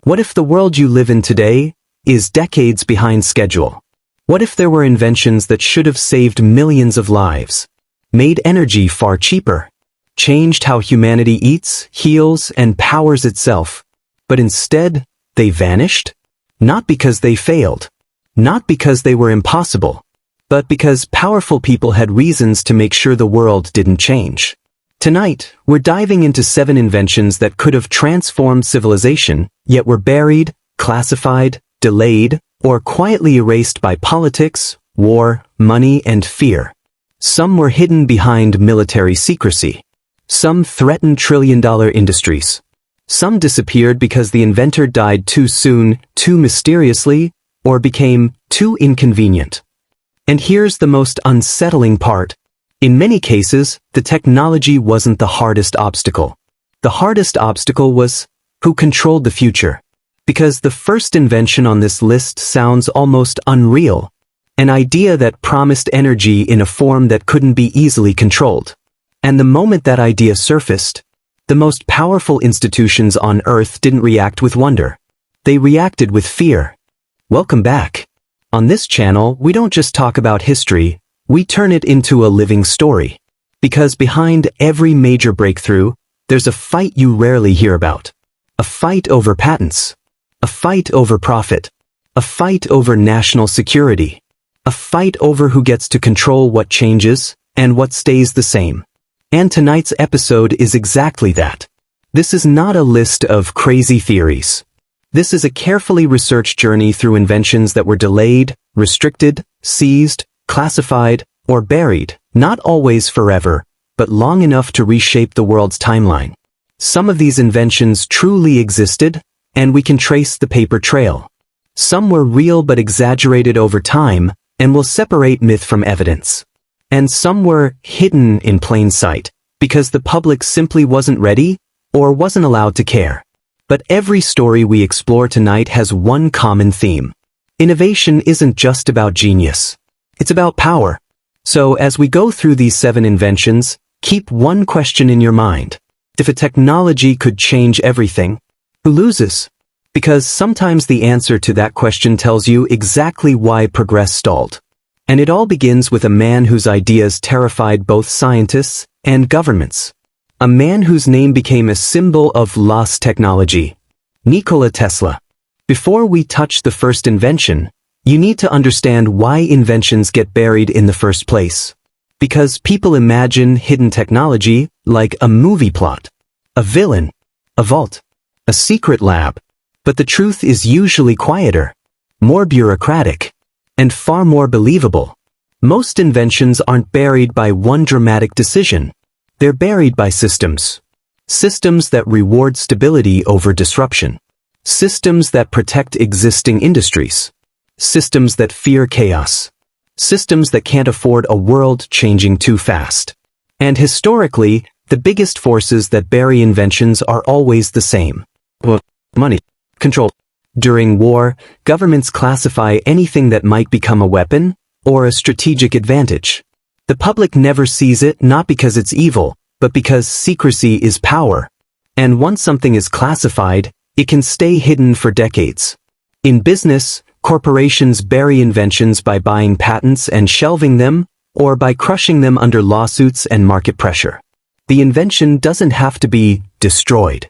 What if the world you live in today is decades behind schedule? What if there were inventions that should have saved millions of lives, made energy far cheaper, changed how humanity eats, heals, and powers itself, but instead, they vanished? Not because they failed, not because they were impossible, but because powerful people had reasons to make sure the world didn't change. Tonight, we're diving into 7 inventions that could have transformed civilization, yet were buried, classified, delayed, or quietly erased by politics, war, money, and fear. Some were hidden behind military secrecy. Some threatened trillion-dollar industries. Some disappeared because the inventor died too soon, too mysteriously, or became too inconvenient. And here's the most unsettling part. In many cases, the technology wasn't the hardest obstacle. The hardest obstacle was who controlled the future. Because the first invention on this list sounds almost unreal. An idea that promised energy in a form that couldn't be easily controlled. And the moment that idea surfaced, the most powerful institutions on Earth didn't react with wonder. They reacted with fear. Welcome back. On this channel, we don't just talk about history, we turn it into a living story. Because behind every major breakthrough, there's a fight you rarely hear about. A fight over patents. A fight over profit. A fight over national security. A fight over who gets to control what changes and what stays the same. And tonight's episode is exactly that. This is not a list of crazy theories. This is a carefully researched journey through inventions that were delayed, restricted, seized, classified, or buried, not always forever, but long enough to reshape the world's timeline. Some of these inventions truly existed, and we can trace the paper trail. Some were real but exaggerated over time, and will separate myth from evidence. And some were hidden in plain sight, because the public simply wasn't ready, or wasn't allowed to care. But every story we explore tonight has one common theme. Innovation isn't just about genius. It's about power. So as we go through these 7 inventions, keep one question in your mind. If a technology could change everything, who loses? Because sometimes the answer to that question tells you exactly why progress stalled. And it all begins with a man whose ideas terrified both scientists and governments. A man whose name became a symbol of lost technology. Nikola Tesla. Before we touch the first invention, you need to understand why inventions get buried in the first place. Because people imagine hidden technology like a movie plot, a villain, a vault, a secret lab. But the truth is usually quieter, more bureaucratic, and far more believable. Most inventions aren't buried by one dramatic decision. They're buried by systems. Systems that reward stability over disruption. Systems that protect existing industries. Systems that fear chaos. Systems that can't afford a world changing too fast. And historically, the biggest forces that bury inventions are always the same. Money. Control. During war, governments classify anything that might become a weapon or a strategic advantage. The public never sees it not because it's evil, but because secrecy is power. And once something is classified, it can stay hidden for decades. In business, corporations bury inventions by buying patents and shelving them, or by crushing them under lawsuits and market pressure. The invention doesn't have to be destroyed.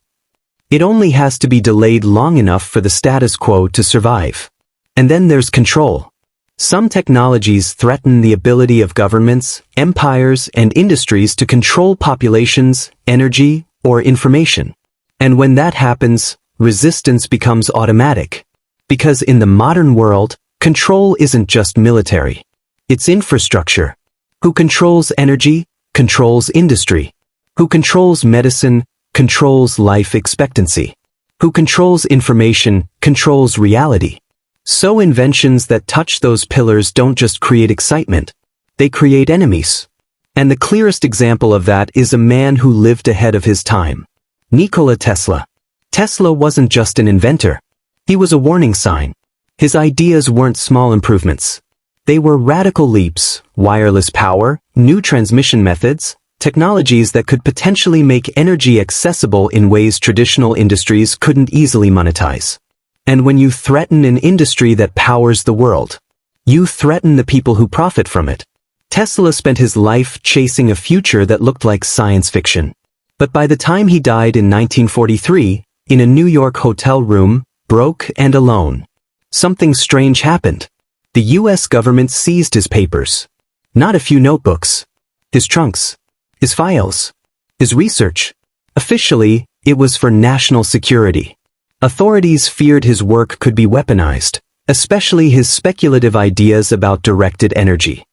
It only has to be delayed long enough for the status quo to survive. And then there's control. Some technologies threaten the ability of governments, empires, and industries to control populations, energy, or information. And when that happens, resistance becomes automatic. Because in the modern world, control isn't just military. It's infrastructure. Who controls energy, controls industry. Who controls medicine, controls life expectancy. Who controls information, controls reality. So inventions that touch those pillars don't just create excitement, they create enemies. And the clearest example of that is a man who lived ahead of his time. Nikola Tesla. Tesla wasn't just an inventor. He was a warning sign. His ideas weren't small improvements. They were radical leaps, wireless power, new transmission methods, technologies that could potentially make energy accessible in ways traditional industries couldn't easily monetize. And when you threaten an industry that powers the world, you threaten the people who profit from it. Tesla spent his life chasing a future that looked like science fiction. But by the time he died in 1943, in a New York hotel room, broke and alone, something strange happened. The US government seized his papers. Not a few notebooks. His trunks. His files. His research. Officially, it was for national security. Authorities feared his work could be weaponized, especially his speculative ideas about directed energy.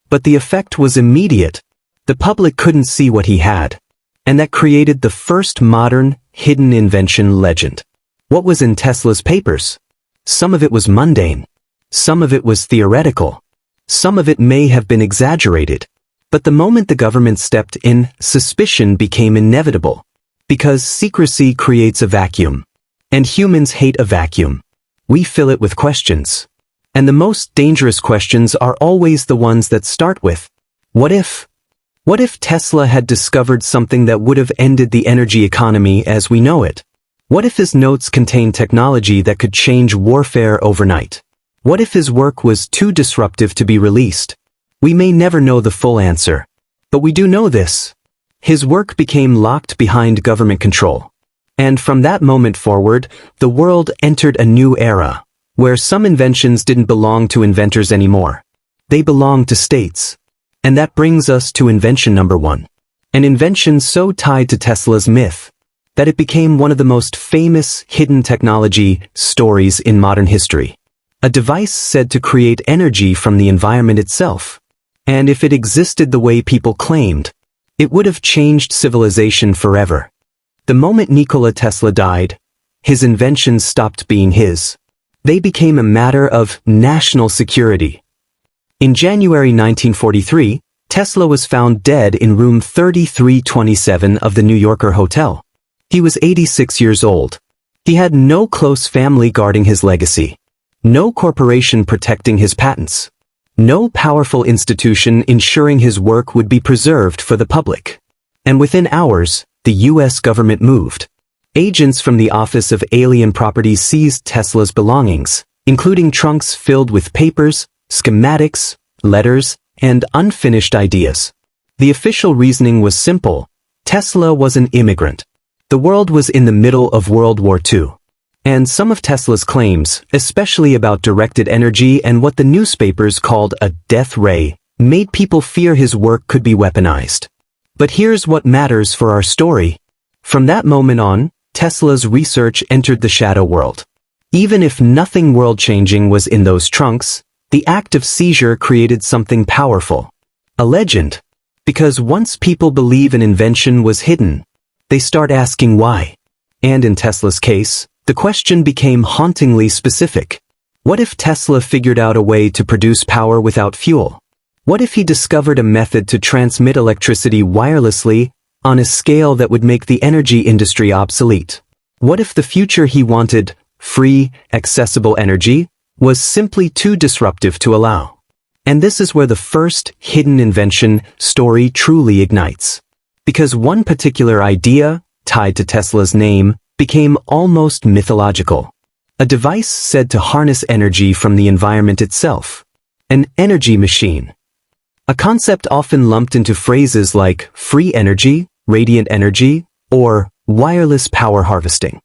But the effect was immediate. The public couldn't see what he had. And that created the first modern, hidden invention legend. What was in Tesla's papers? Some of it was mundane. Some of it was theoretical. Some of it may have been exaggerated. But the moment the government stepped in, suspicion became inevitable. Because secrecy creates a vacuum. And humans hate a vacuum. We fill it with questions. And the most dangerous questions are always the ones that start with, what if? What if Tesla had discovered something that would have ended the energy economy as we know it? What if his notes contained technology that could change warfare overnight? What if his work was too disruptive to be released? We may never know the full answer. But we do know this. His work became locked behind government control. And from that moment forward, the world entered a new era, where some inventions didn't belong to inventors anymore. They belonged to states. And that brings us to invention number 1. An invention so tied to Tesla's myth, that it became one of the most famous hidden technology stories in modern history. A device said to create energy from the environment itself. And if it existed the way people claimed, it would have changed civilization forever. The moment Nikola Tesla died, his inventions stopped being his. They became a matter of national security. In January 1943, Tesla was found dead in room 3327 of the New Yorker hotel. He was 86 years old. He had no close family guarding his legacy. No corporation protecting his patents. No powerful institution ensuring his work would be preserved for the public. And within hours, the US government moved. Agents from the Office of Alien Properties seized Tesla's belongings, including trunks filled with papers, schematics, letters, and unfinished ideas. The official reasoning was simple. Tesla was an immigrant. The world was in the middle of World War II. And some of Tesla's claims, especially about directed energy and what the newspapers called a death ray, made people fear his work could be weaponized. But here's what matters for our story. From that moment on, Tesla's research entered the shadow world. Even if nothing world-changing was in those trunks, the act of seizure created something powerful. A legend. Because once people believe an invention was hidden, they start asking why. And in Tesla's case, the question became hauntingly specific. What if Tesla figured out a way to produce power without fuel? What if he discovered a method to transmit electricity wirelessly on a scale that would make the energy industry obsolete? What if the future he wanted, free, accessible energy, was simply too disruptive to allow? And this is where the first hidden invention story truly ignites. Because one particular idea, tied to Tesla's name, became almost mythological. A device said to harness energy from the environment itself. An energy machine. A concept often lumped into phrases like free energy, radiant energy, or wireless power harvesting.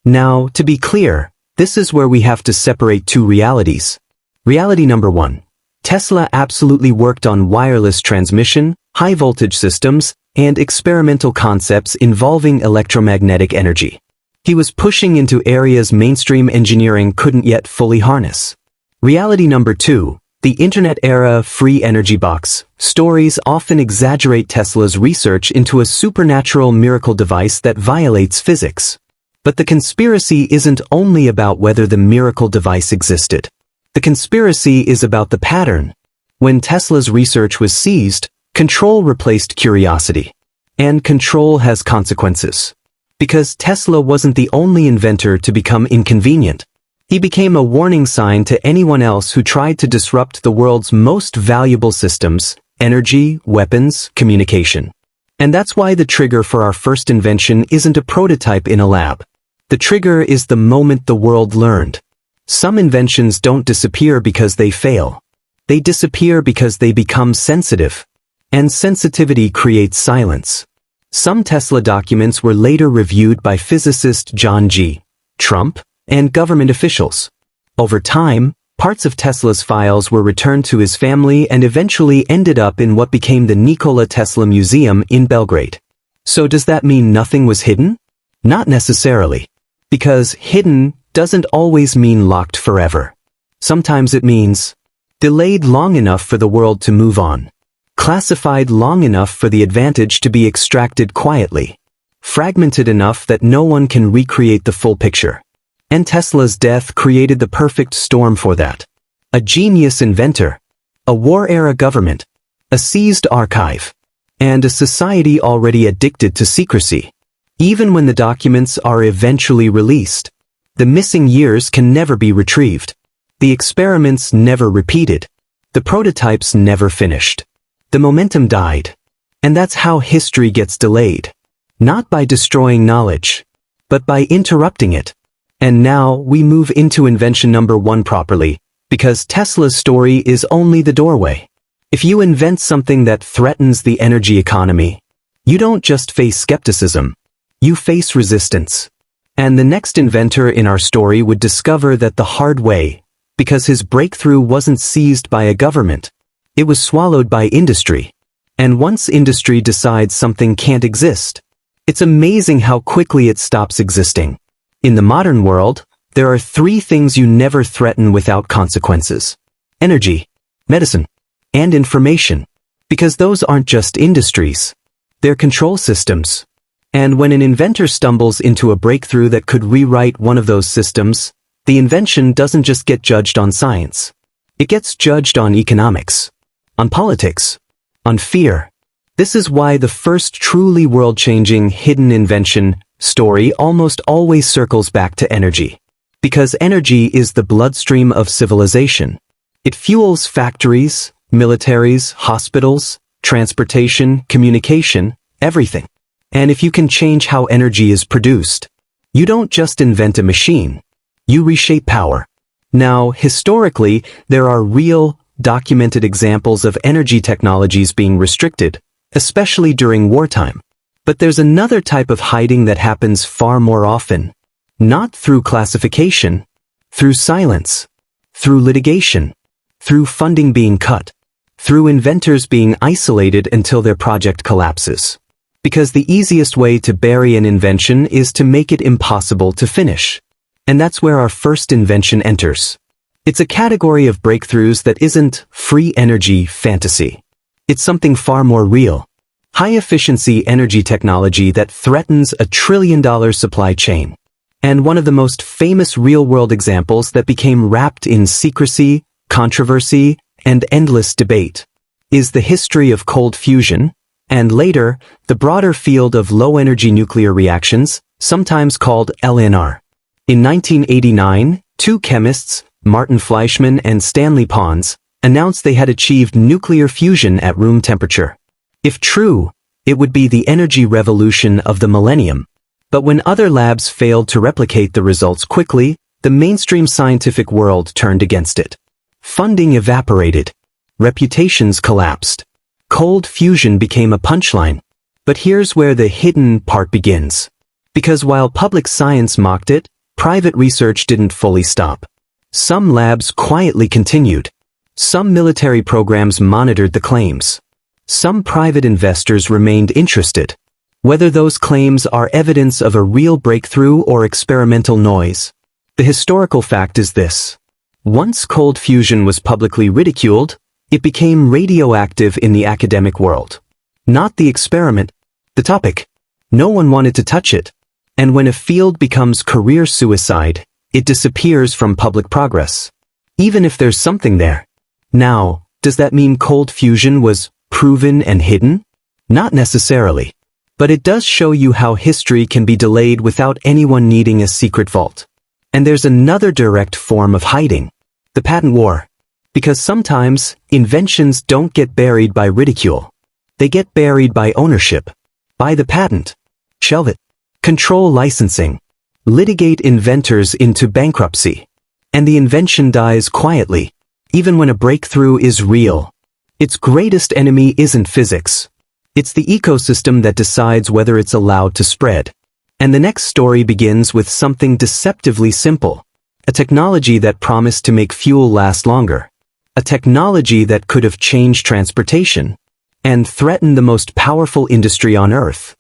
Now, to be clear, this is where we have to separate two realities. Reality number 1. Tesla absolutely worked on wireless transmission, high-voltage systems, and experimental concepts involving electromagnetic energy. He was pushing into areas mainstream engineering couldn't yet fully harness. Reality number 2. The Internet era free energy box. Stories often exaggerate Tesla's research into a supernatural miracle device that violates physics. But the conspiracy isn't only about whether the miracle device existed. The conspiracy is about the pattern. When Tesla's research was seized, control replaced curiosity. And control has consequences. Because Tesla wasn't the only inventor to become inconvenient. He became a warning sign to anyone else who tried to disrupt the world's most valuable systems: energy, weapons, communication. And that's why the trigger for our first invention isn't a prototype in a lab. The trigger is the moment the world learned. Some inventions don't disappear because they fail. They disappear because they become sensitive. And sensitivity creates silence. Some Tesla documents were later reviewed by physicist John G. Trump and government officials. Over time, parts of Tesla's files were returned to his family and eventually ended up in what became the Nikola Tesla Museum in Belgrade. So does that mean nothing was hidden? Not necessarily. Because hidden doesn't always mean locked forever. Sometimes it means delayed long enough for the world to move on. Classified long enough for the advantage to be extracted quietly. Fragmented enough that no one can recreate the full picture. And Tesla's death created the perfect storm for that. A genius inventor. A war-era government. A seized archive. And a society already addicted to secrecy. Even when the documents are eventually released, the missing years can never be retrieved. The experiments never repeated. The prototypes never finished. The momentum died. And that's how history gets delayed. Not by destroying knowledge, but by interrupting it. And now we move into invention number 1 properly, because Tesla's story is only the doorway. If you invent something that threatens the energy economy, you don't just face skepticism, you face resistance. And the next inventor in our story would discover that the hard way, because his breakthrough wasn't seized by a government. It was swallowed by industry. And once industry decides something can't exist, it's amazing how quickly it stops existing. In the modern world, there are 3 things you never threaten without consequences. Energy, medicine, and information. Because those aren't just industries. They're control systems. And when an inventor stumbles into a breakthrough that could rewrite one of those systems, the invention doesn't just get judged on science. It gets judged on economics. On politics, on fear. This is why the first truly world-changing hidden invention story almost always circles back to energy. Because energy is the bloodstream of civilization. It fuels factories, militaries, hospitals, transportation, communication, everything. And if you can change how energy is produced, you don't just invent a machine, you reshape power. Now, historically, there are real, documented examples of energy technologies being restricted, especially during wartime. But there's another type of hiding that happens far more often. Not through classification, through silence, through litigation, through funding being cut, through inventors being isolated until their project collapses. Because the easiest way to bury an invention is to make it impossible to finish. And that's where our first invention enters. It's a category of breakthroughs that isn't free energy fantasy. It's something far more real. High-efficiency energy technology that threatens a $1 trillion supply chain. And one of the most famous real-world examples that became wrapped in secrecy, controversy, and endless debate is the history of cold fusion, and later, the broader field of low-energy nuclear reactions, sometimes called LNR. In 1989, 2 chemists, Martin Fleischmann and Stanley Pons, announced they had achieved nuclear fusion at room temperature. If true, it would be the energy revolution of the millennium. But when other labs failed to replicate the results quickly, the mainstream scientific world turned against it. Funding evaporated. Reputations collapsed. Cold fusion became a punchline. But here's where the hidden part begins. Because while public science mocked it, private research didn't fully stop. Some labs quietly continued. Some military programs monitored the claims. Some private investors remained interested. Whether those claims are evidence of a real breakthrough or experimental noise, the historical fact is this. Once cold fusion was publicly ridiculed, it became radioactive in the academic world. Not the experiment, the topic. No one wanted to touch it. And when a field becomes career suicide, it disappears from public progress. Even if there's something there. Now, does that mean cold fusion was proven and hidden? Not necessarily. But it does show you how history can be delayed without anyone needing a secret vault. And there's another direct form of hiding. The patent war. Because sometimes, inventions don't get buried by ridicule. They get buried by ownership. By the patent. Shelve it. Control licensing. litigate inventors into bankruptcy. And the invention dies quietly, even when a breakthrough is real. Its greatest enemy isn't physics. It's the ecosystem that decides whether it's allowed to spread. And the next story begins with something deceptively simple. A technology that promised to make fuel last longer. A technology that could have changed transportation and threatened the most powerful industry on Earth.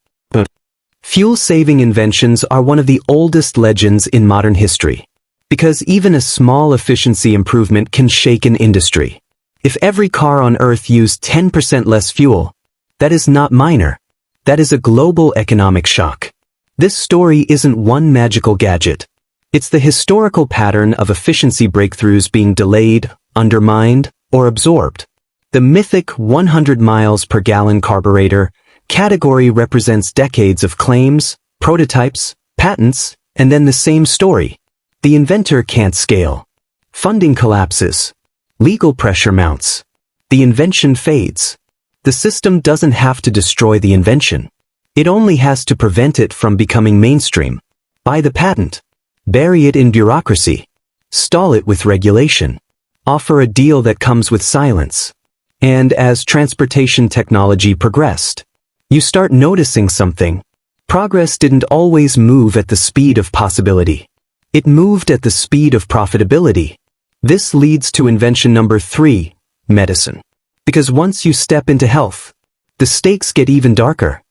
Fuel-saving inventions are one of the oldest legends in modern history, because even a small efficiency improvement can shake an industry. If every car on Earth used 10% less fuel, that is not minor. That is a global economic shock. This story isn't one magical gadget. It's the historical pattern of efficiency breakthroughs being delayed, undermined, or absorbed. The mythic 100 miles per gallon carburetor category represents decades of claims, prototypes, patents, and then the same story. The inventor can't scale. Funding collapses. Legal pressure mounts. The invention fades. The system doesn't have to destroy the invention. It only has to prevent it from becoming mainstream. Buy the patent. Bury it in bureaucracy. Stall it with regulation. Offer a deal that comes with silence. And as transportation technology progressed, you start noticing something. Progress didn't always move at the speed of possibility. It moved at the speed of profitability. This leads to invention number 3, medicine. Because once you step into health, the stakes get even darker.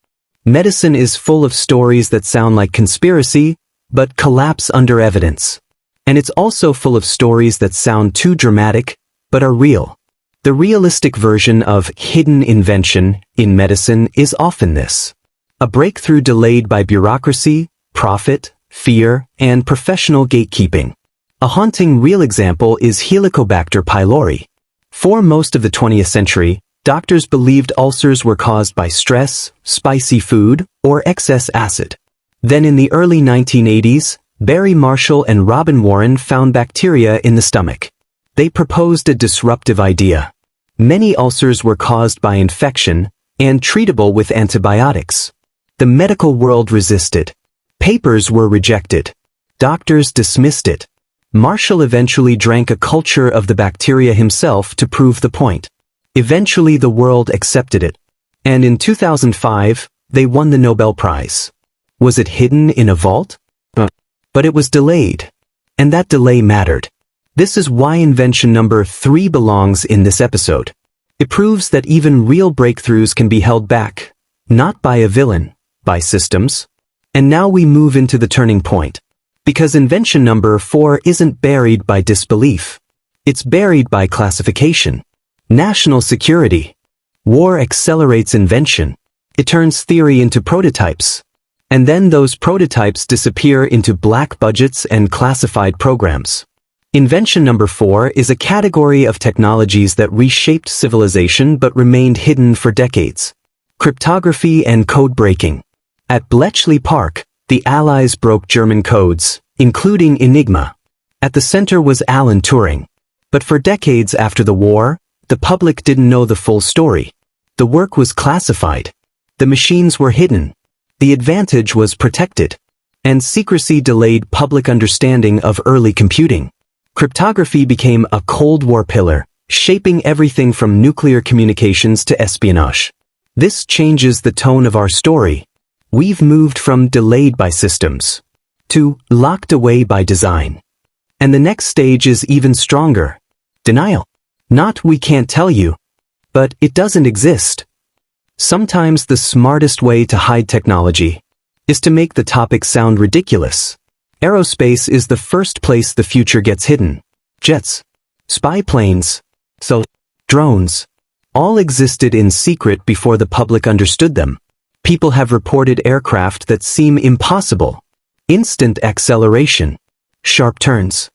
Medicine is full of stories that sound like conspiracy, but collapse under evidence. And it's also full of stories that sound too dramatic, but are real. The realistic version of hidden invention in medicine is often this. A breakthrough delayed by bureaucracy, profit, fear, and professional gatekeeping. A haunting real example is Helicobacter pylori. For most of the 20th century, doctors believed ulcers were caused by stress, spicy food, or excess acid. Then in the early 1980s, Barry Marshall and Robin Warren found bacteria in the stomach. They proposed a disruptive idea. Many ulcers were caused by infection and treatable with antibiotics. The medical world resisted. Papers were rejected. Doctors dismissed it. Marshall eventually drank a culture of the bacteria himself to prove the point. Eventually the world accepted it. And in 2005, they won the Nobel Prize. Was it hidden in a vault? But it was delayed. And that delay mattered. This is why invention number 3 belongs in this episode. It proves that even real breakthroughs can be held back, not by a villain, by systems. And now we move into the turning point. Because invention number 4 isn't buried by disbelief. It's buried by classification. National security. War accelerates invention. It turns theory into prototypes. And then those prototypes disappear into black budgets and classified programs. Invention number 4 is a category of technologies that reshaped civilization but remained hidden for decades. Cryptography and code breaking. At Bletchley Park, the Allies broke German codes, including Enigma. At the center was Alan Turing. But for decades after the war, the public didn't know the full story. The work was classified. The machines were hidden. The advantage was protected. And secrecy delayed public understanding of early computing. Cryptography became a Cold War pillar, shaping everything from nuclear communications to espionage. This changes the tone of our story. We've moved from delayed by systems to locked away by design. And the next stage is even stronger. Denial. Not we can't tell you, but it doesn't exist. Sometimes the smartest way to hide technology is to make the topic sound ridiculous. Aerospace is the first place the future gets hidden. Jets, spy planes, drones, all existed in secret before the public understood them. People have reported aircraft that seem impossible. Instant acceleration, sharp turns,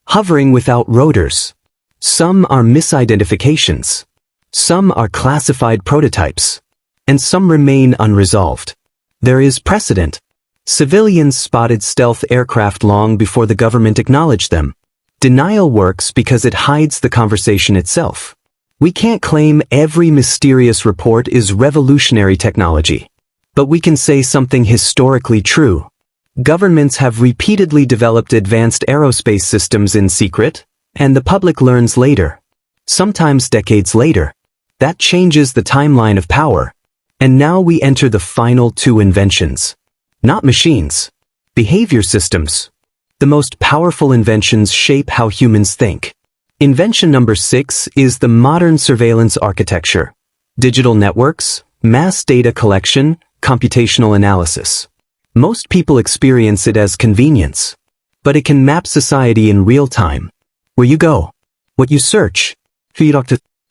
hovering without rotors. Some are misidentifications. Some are classified prototypes. And some remain unresolved. There is precedent. Civilians spotted stealth aircraft long before the government acknowledged them. Denial works because it hides the conversation itself. We can't claim every mysterious report is revolutionary technology. But we can say something historically true. Governments have repeatedly developed advanced aerospace systems in secret, and the public learns later, sometimes decades later. That changes the timeline of power. And now we enter the final two inventions. Not machines. Behavior systems. The most powerful inventions shape how humans think. Invention number 6 is the modern surveillance architecture. Digital networks, mass data collection, computational analysis. Most people experience it as convenience. But it can map society in real time. Where you go. What you search.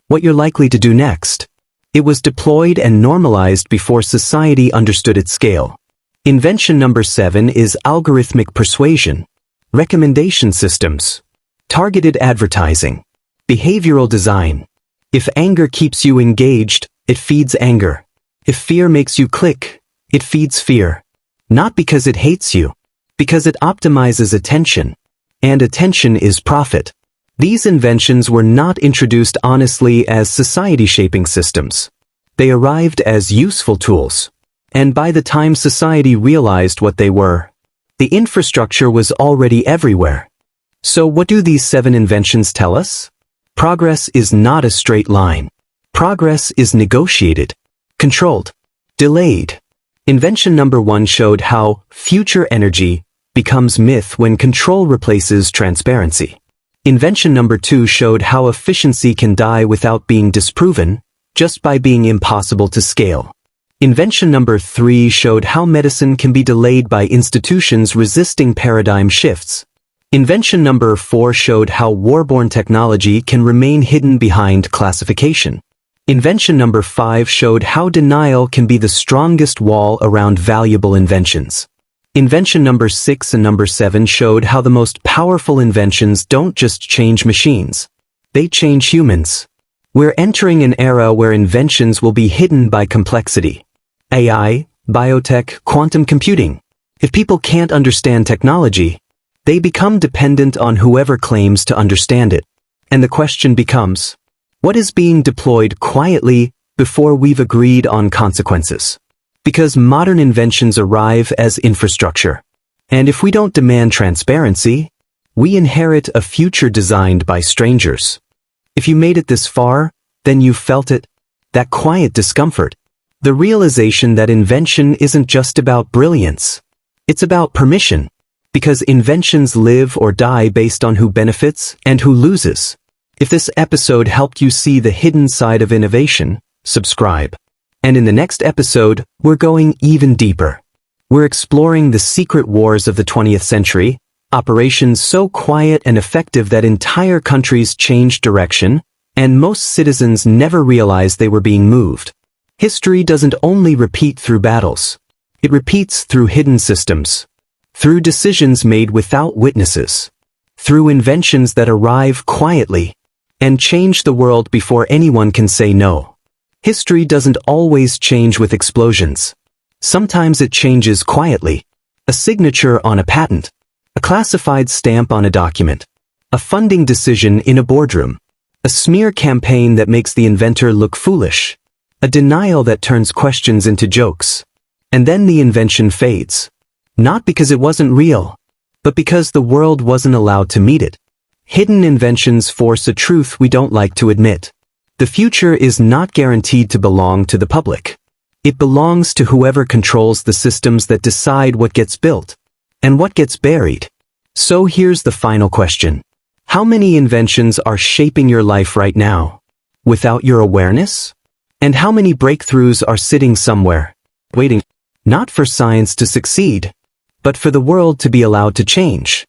What you're likely to do next. It was deployed and normalized before society understood its scale. Invention number 7 is algorithmic persuasion. Recommendation systems. Targeted advertising. Behavioral design. If anger keeps you engaged, it feeds anger. If fear makes you click, it feeds fear. Not because it hates you, because it optimizes attention. And attention is profit. These inventions were not introduced honestly as society-shaping systems. They arrived as useful tools. And by the time society realized what they were, the infrastructure was already everywhere. So what do these 7 inventions tell us? Progress is not a straight line. Progress is negotiated, controlled, delayed. Invention number 1 showed how future energy becomes myth when control replaces transparency. Invention number 2 showed how efficiency can die without being disproven, just by being impossible to scale. Invention number 3 showed how medicine can be delayed by institutions resisting paradigm shifts. Invention number 4 showed how war-borne technology can remain hidden behind classification. Invention number 5 showed how denial can be the strongest wall around valuable inventions. Invention number 6 and number 7 showed how the most powerful inventions don't just change machines. They change humans. We're entering an era where inventions will be hidden by complexity. AI, biotech, quantum computing. If people can't understand technology, they become dependent on whoever claims to understand it. And the question becomes, what is being deployed quietly before we've agreed on consequences? Because modern inventions arrive as infrastructure. And if we don't demand transparency, we inherit a future designed by strangers. If you made it this far, then you felt it. That quiet discomfort. The realization that invention isn't just about brilliance. It's about permission. Because inventions live or die based on who benefits and who loses. If this episode helped you see the hidden side of innovation, subscribe. And in the next episode, we're going even deeper. We're exploring the secret wars of the 20th century, operations so quiet and effective that entire countries changed direction, and most citizens never realized they were being moved. History doesn't only repeat through battles. It repeats through hidden systems. Through decisions made without witnesses. Through inventions that arrive quietly and change the world before anyone can say no. History doesn't always change with explosions. Sometimes it changes quietly. A signature on a patent. A classified stamp on a document. A funding decision in a boardroom. A smear campaign that makes the inventor look foolish. A denial that turns questions into jokes. And then the invention fades. Not because it wasn't real, but because the world wasn't allowed to meet it. Hidden inventions force a truth we don't like to admit. The future is not guaranteed to belong to the public. It belongs to whoever controls the systems that decide what gets built and what gets buried. So here's the final question. How many inventions are shaping your life right now, without your awareness? And how many breakthroughs are sitting somewhere, waiting, not for science to succeed, but for the world to be allowed to change?